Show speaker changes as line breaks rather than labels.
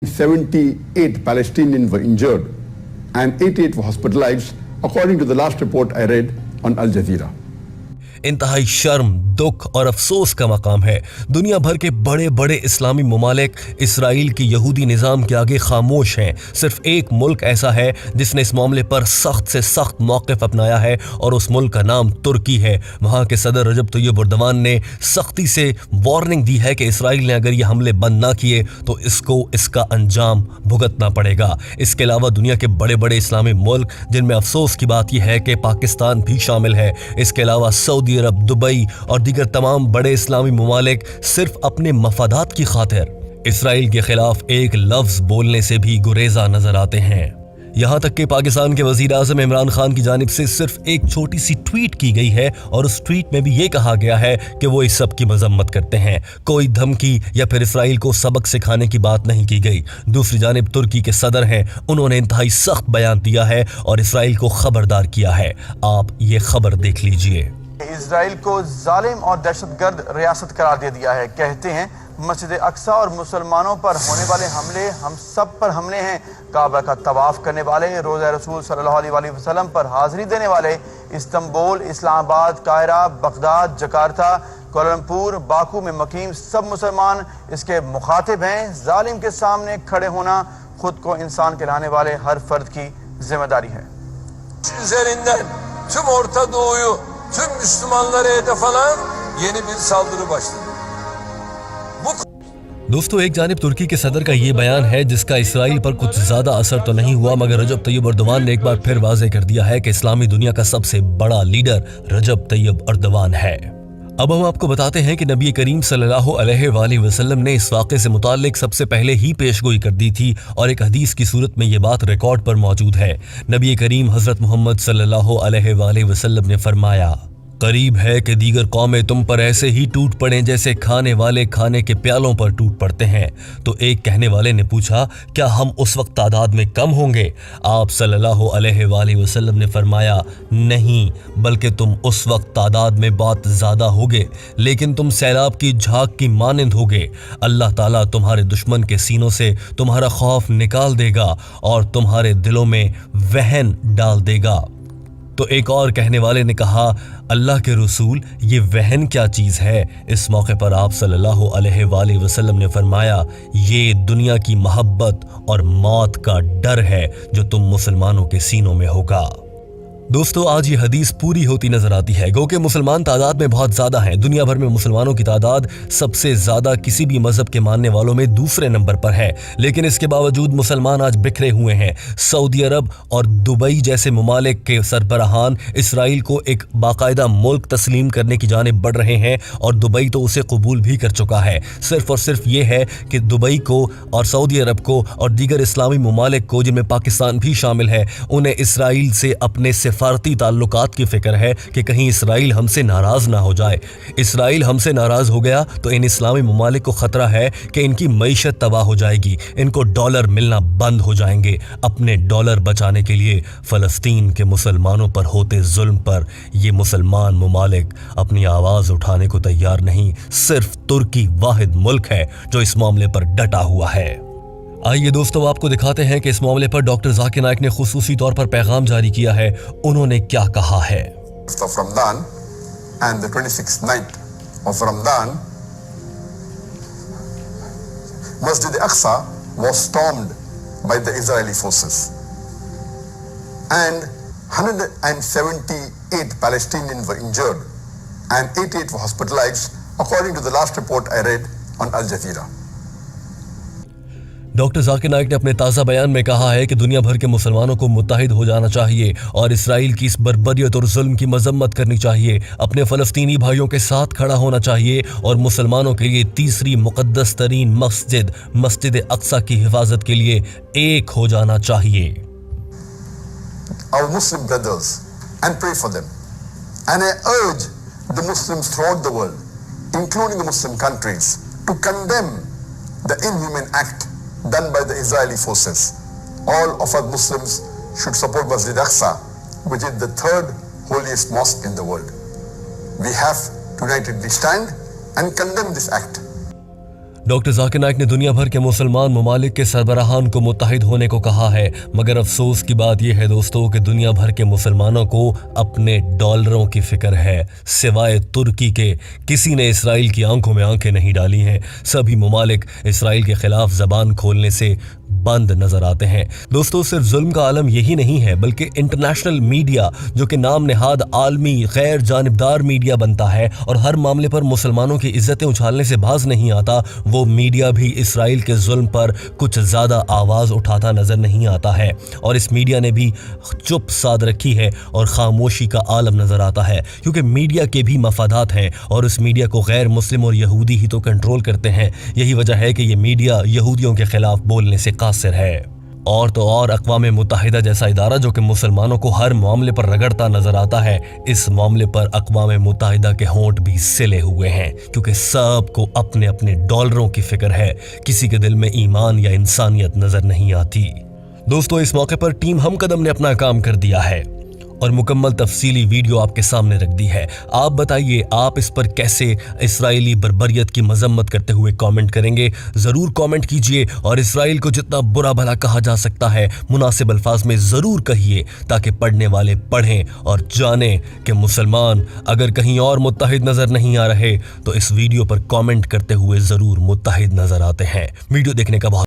78 Palestinians were injured and 88 were hospitalized, according to the last report I read on Al Jazeera.
इंतहाई शर्म, दुख और अफसोस का मकाम है। दुनिया भर के बड़े बड़े इस्लामी ममालिक इसराइल के यहूदी निज़ाम के आगे खामोश हैं। सिर्फ एक मुल्क ऐसा है जिसने इस मामले पर सख्त से सख्त मौक़िफ़ अपनाया है और उस मुल्क का नाम तुर्की है। वहाँ के सदर रजब तय्यब एर्दोगान ने सख्ती से वार्निंग दी है कि इसराइल ने अगर ये हमले बंद ना किए तो इसको इसका अंजाम भुगतना पड़ेगा। इसके अलावा दुनिया के बड़े बड़े इस्लामी मुल्क, जिनमें अफसोस की बात यह है कि पाकिस्तान भी शामिल है, इसके अलावा सऊदी अरब, दुबई और दीगर तमाम बड़े इस्लामी ममालिक सिर्फ अपने मफादात की खातिर इसराइल के खिलाफ एक लफ्ज बोलने से भी गुरेजा नजर आते हैं। यहाँ तक कि पाकिस्तान के वज़ीर आज़म इमरान खान की जानिब से सिर्फ एक छोटी सी ट्वीट की गई है और उस ट्वीट में भी ये कहा गया है कि वो इस सब की मजम्मत करते हैं। कोई धमकी या फिर इसराइल को सबक सिखाने की बात नहीं की गई। दूसरी जानिब तुर्की के सदर हैं, उन्होंने इंतहाई सख्त बयान दिया है और इसराइल को खबरदार किया है। आप ये खबर देख लीजिए।
इसराइल को जालिम और दहशतगर्द रियासत करार दे दिया है। कहते हैं मस्जिद अक्सा और मुसलमानों पर होने वाले हमले हम सब पर हमले हैं। काबा का तवाफ करने वाले, रोज़ा रसूल सल्लल्लाहु अलैहि वसल्लम पर हाज़िरी देने वाले इस्तांबुल, इस्लामाबाद, काहिरा, बगदाद, जकार्ता, कोलंपुर, बाकू में मकीम सब मुसलमान इसके मुखातिब हैं। जालिम के सामने खड़े होना खुद को इंसान कहलाने वाले हर फर्द की जिम्मेदारी है।
Üzerinden tüm Orta Doğu'yu, tüm Müslümanları hedef alan yeni bir saldırı başladı.
दोस्तों, एक जानिब तुर्की के सदर का ये बयान है जिसका इसराइल पर कुछ ज्यादा असर तो नहीं हुआ, मगर रजब तय्यब एर्दोगान ने एक बार फिर वाज़ेह कर दिया है कि इस्लामी दुनिया का सबसे बड़ा लीडर रजब तय्यब एर्दोगान है। अब हम आपको बताते हैं कि नबी करीम सल्लल्लाहु अलैहि वसल्लम ने इस वाक़े से मुताल्लिक सबसे पहले ही पेशगोई कर दी थी और एक हदीस की सूरत में ये बात रिकॉर्ड पर मौजूद है। नबी करीम हज़रत मोहम्मद सल्लल्लाहु अलैहि वसल्लम ने फरमाया, करीब है कि दीगर कौमें तुम पर ऐसे ही टूट पड़ें जैसे खाने वाले खाने के प्यालों पर टूट पड़ते हैं। तो एक कहने वाले ने पूछा, क्या हम उस वक्त तादाद में कम होंगे? आप सल्लल्लाहु अलैहि वसल्लम ने फरमाया, नहीं, बल्कि तुम उस वक्त तादाद में बहुत ज़्यादा होगे, लेकिन तुम सैलाब की झाग की मानंद होगे। अल्लाह ताला तुम्हारे दुश्मन के सीनों से तुम्हारा खौफ निकाल देगा और तुम्हारे दिलों में वहन डाल देगा। तो एक और कहने वाले ने कहा, अल्लाह के रसूल, ये वहन क्या चीज़ है? इस मौके पर आप सल्लल्लाहु अलैहि वसल्लम ने फरमाया, ये दुनिया की मोहब्बत और मौत का डर है जो तुम मुसलमानों के सीनों में होगा। दोस्तों, आज ये हदीस पूरी होती नजर आती है। गो कि मुसलमान तादाद में बहुत ज़्यादा हैं। दुनिया भर में मुसलमानों की तादाद सबसे ज़्यादा किसी भी मज़हब के मानने वालों में दूसरे नंबर पर है, लेकिन इसके बावजूद मुसलमान आज बिखरे हुए हैं। सऊदी अरब और दुबई जैसे ममालिक के सरबराहान इसराइल को एक बाकायदा मुल्क तस्लीम करने की जानिब बढ़ रहे हैं और दुबई तो उसे कबूल भी कर चुका है। सिर्फ और सिर्फ ये है कि दुबई को और सऊदी अरब को और दीगर इस्लामी ममालिक को, जिनमें पाकिस्तान भी शामिल है, उन्हें इसराइल से अपने सफारती ताल्लुकात की फिक्र है कि कहीं इसराइल हमसे नाराज ना हो जाए। इसराइल हमसे नाराज हो गया तो इन इस्लामी ममालिक को खतरा है कि इनकी मईशत तबाह हो जाएगी, इनको डॉलर मिलना बंद हो जाएंगे। अपने डॉलर बचाने के लिए फ़लस्तीन के मुसलमानों पर होते जुल्म पर ये मुसलमान ममालिक अपनी आवाज़ उठाने को तैयार नहीं। सिर्फ तुर्की वाहिद मुल्क है जो इस मामले पर डटा हुआ है। आइए दोस्तों, आपको दिखाते हैं कि इस मामले पर डॉक्टर जाकिर नाइक ने खुसूसी तौर पर पैगाम जारी किया है। उन्होंने क्या कहा है?
Of Ramadan and the 26th night of Ramadan, Masjid Aqsa was stormed by the Israeli forces and 178 Palestinians were injured and 88 were hospitalized, according to the last report I read on Al Jazeera.
Doctor Zakir Naik ने अपने ताज़ा बयान में कहा है कि दुनिया भर के मुसलमानों को मुत्तहिद हो जाना चाहिए और इसराइल की इस बर्बरियत और जुल्म की मजम्मत करनी चाहिए। अपने फ़लस्तीनी भाइयों के साथ खड़ा होना चाहिए और मुसलमानों के लिए तीसरी मुक़द्दस तरीन मस्जिद, मस्जिद अक्सा की हिफाजत के लिए एक हो जाना चाहिए।
Our Muslim brothers and pray for them, and I urge the Muslims throughout the world, including the Muslim countries, to condemn the inhuman act done by the Israeli forces. All of us Muslims should support Masjid Aqsa, which is the third holiest mosque in the world. We have to unitedly stand and condemn this act.
Doctor Zakir Naik ने दुनिया भर के मुसलमान ममालिक के सरबराहान को मुत्तहिद होने को कहा है, मगर अफसोस की बात यह है दोस्तों कि दुनिया भर के मुसलमानों को अपने डॉलरों की फिक्र है। सिवाय तुर्की के किसी ने इसराइल की आंखों में आंखें नहीं डाली हैं। सभी ममालिक इसराइल के खिलाफ जबान खोलने से बंद नजर आते हैं। दोस्तों, सिर्फ जुल्म का आलम यही नहीं है, बल्कि इंटरनेशनल मीडिया जो कि नाम नेहाद आलमी गैर जानिबदार मीडिया बनता है और हर मामले पर मुसलमानों की इज्जतें उछालने से बाज नहीं आता, वो मीडिया भी इसराइल के जुल्म पर कुछ ज्यादा आवाज उठाता नजर नहीं आता है। और इस मीडिया ने भी चुप साध रखी है और खामोशी का आलम नजर आता है, क्योंकि मीडिया के भी मफादात हैं और उस मीडिया को गैर मुस्लिम और यहूदी ही तो कंट्रोल करते हैं। यही वजह है कि ये मीडिया यहूदियों के खिलाफ बोलने से कासिर है। और तो और अक़वाम मुत्तहिदा जैसा इदारा जो कि मुसलमानों को हर मामले पर रगड़ता नजर आता है, इस मामले पर अक़वाम मुत्तहिदा के होंठ भी सिले हुए हैं, क्योंकि सबको अपने अपने डॉलरों की फिक्र है। किसी के दिल में ईमान या इंसानियत नजर नहीं आती। दोस्तों, इस मौके पर टीम हम कदम ने अपना काम कर दिया है और मुकम्मल तफसीली वीडियो आपके सामने रख दी है। आप बताइए, आप इस पर कैसे इसराइली बर्बरियत की मजम्मत करते हुए कमेंट करेंगे? ज़रूर कमेंट कीजिए और इसराइल को जितना बुरा भला कहा जा सकता है मुनासिब अल्फाज में ज़रूर कहिए, ताकि पढ़ने वाले पढ़ें और जानें कि मुसलमान अगर कहीं और मुत्तहिद नज़र नहीं आ रहे तो इस वीडियो पर कमेंट करते हुए ज़रूर मुत्तहिद नज़र आते हैं। वीडियो देखने का बहुत